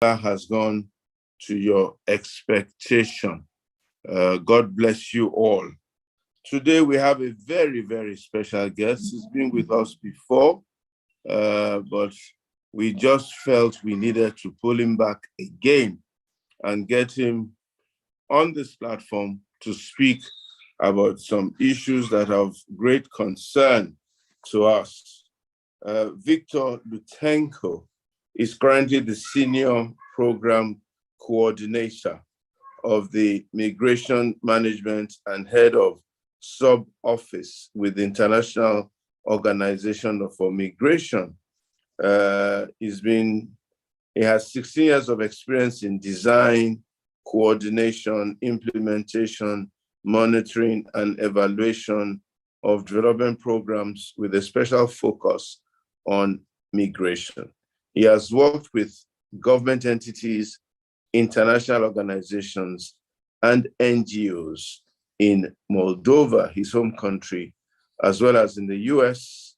has gone to your expectation. God bless you all. Today we have a very, very special guest. He's been with us before, but we just felt we needed to pull him back again and get him on this platform to speak about some issues that are of great concern to us. Victor Lutenco is currently the Senior Program Coordinator of the Migration Management and Head of Sub-Office with the International Organization for Migration. He has 16 years of experience in design, coordination, implementation, monitoring, and evaluation of development programs with a special focus on migration. He has worked with government entities, international organizations, and NGOs in Moldova, his home country, as well as in the US,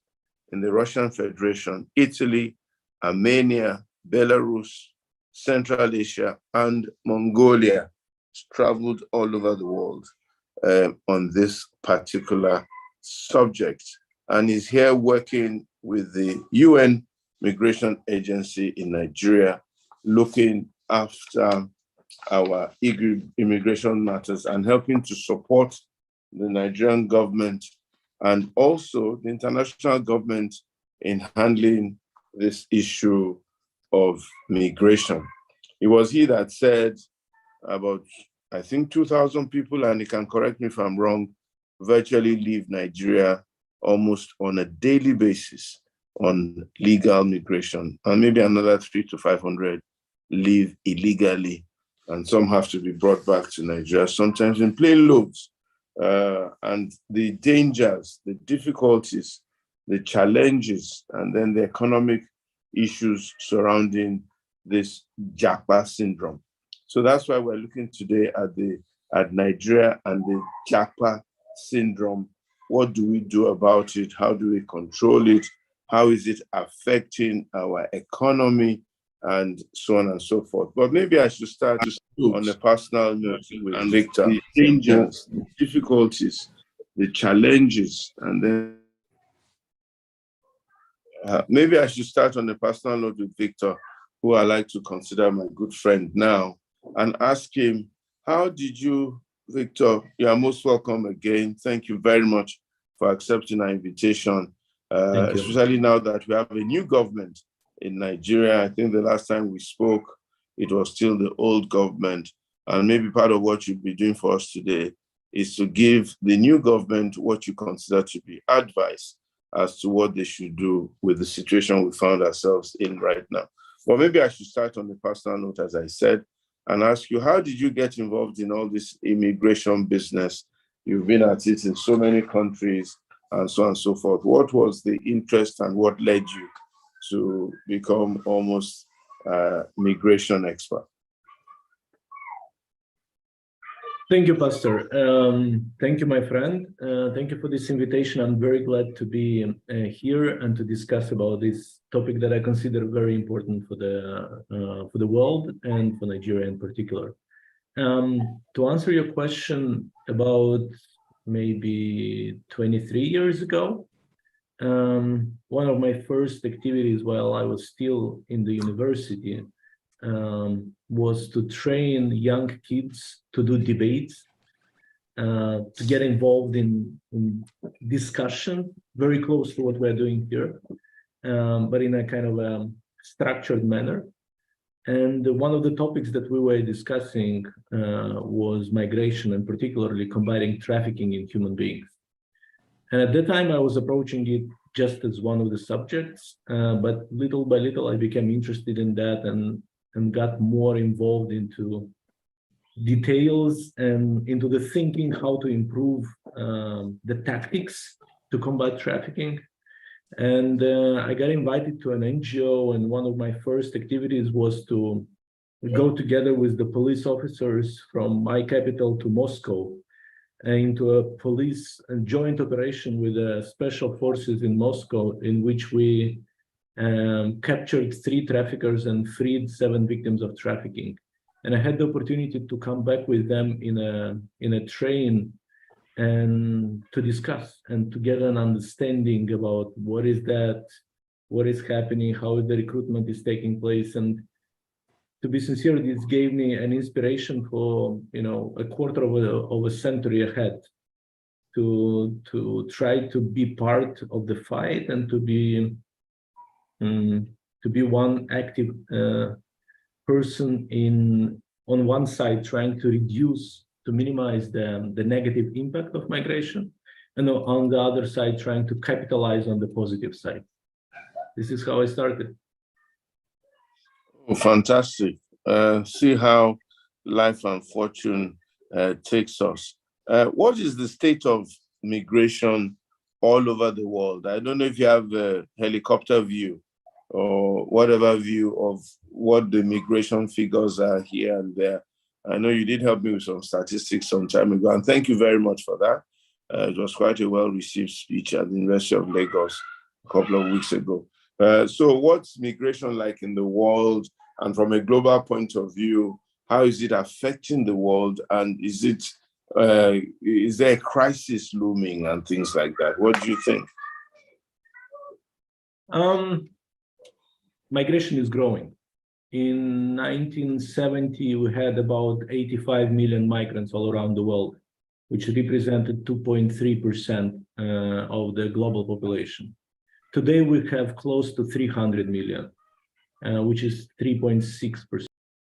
in the Russian Federation, Italy, Armenia, Belarus, Central Asia, and Mongolia. He's traveled all over the world on this particular subject, and is here working with the UN Migration Agency in Nigeria, looking after our immigration matters and helping to support the Nigerian government and also the international government in handling this issue of migration. It was he that said about, I think, 2,000 people, and he can correct me if I'm wrong, virtually leave Nigeria almost on a daily basis on legal migration, and maybe another 300 to 500 leave illegally, and some have to be brought back to Nigeria, sometimes in plane loads. And the dangers, the difficulties, the challenges, and then the economic issues surrounding this Japa syndrome. So that's why we're looking today at Nigeria and the Japa syndrome. What do we do about it? How do we control it? How is it affecting our economy? And so on and so forth. But maybe I should start on a personal note with Victor. The dangers, the difficulties, the challenges, and then maybe I should start on a personal note with Victor, who I like to consider my good friend now, and ask him, how did you, Victor, you are most welcome again. Thank you very much for accepting our invitation, especially now that we have a new government in Nigeria. I think the last time we spoke, it was still the old government. And maybe part of what you'll be doing for us today is to give the new government what you consider to be advice as to what they should do with the situation we found ourselves in right now. Well, maybe I should start on the personal note, as I said, and ask you, how did you get involved in all this immigration business? You've been at it in so many countries and so on and so forth. What was the interest and what led you to become almost a migration expert? Thank you, Pastor. Thank you, my friend. Thank you for this invitation. I'm very glad to be here and to discuss about this topic that I consider very important for the world and for Nigeria in particular. To answer your question, about maybe 23 years ago, one of my first activities while I was still in the university was to train young kids to do debates, to get involved in discussion, very close to what we're doing here, but in a kind of a structured manner. And one of the topics that we were discussing was migration, and particularly combating trafficking in human beings. And at that time, I was approaching it just as one of the subjects, but little by little, I became interested in that and got more involved into details and into the thinking how to improve the tactics to combat trafficking. And I got invited to an NGO, and one of my first activities was to go together with the police officers from my capital to Moscow into a joint operation with the special forces in Moscow, in which we captured 3 traffickers and freed 7 victims of trafficking. And I had the opportunity to come back with them in a train and to discuss and to get an understanding about what is that, what is happening, how the recruitment is taking place. And to be sincere, this gave me an inspiration for, a quarter of a century ahead to try to be part of the fight and to be one active person on one side trying to minimize the negative impact of migration, and on the other side trying to capitalize on the positive side. This is how I started. Oh, fantastic. See how life and fortune takes us. What is the state of migration all over the world? I don't know if you have a helicopter view or whatever view of what the migration figures are here and there. I know you did help me with some statistics some time ago, and thank you very much for that. It was quite a well-received speech at the University of Lagos a couple of weeks ago. So what's migration like in the world? And from a global point of view, how is it affecting the world? And is there a crisis looming and things like that? What do you think? Migration is growing. In 1970, we had about 85 million migrants all around the world, which represented 2.3% of the global population. Today, we have close to 300 million, which is 3.6%.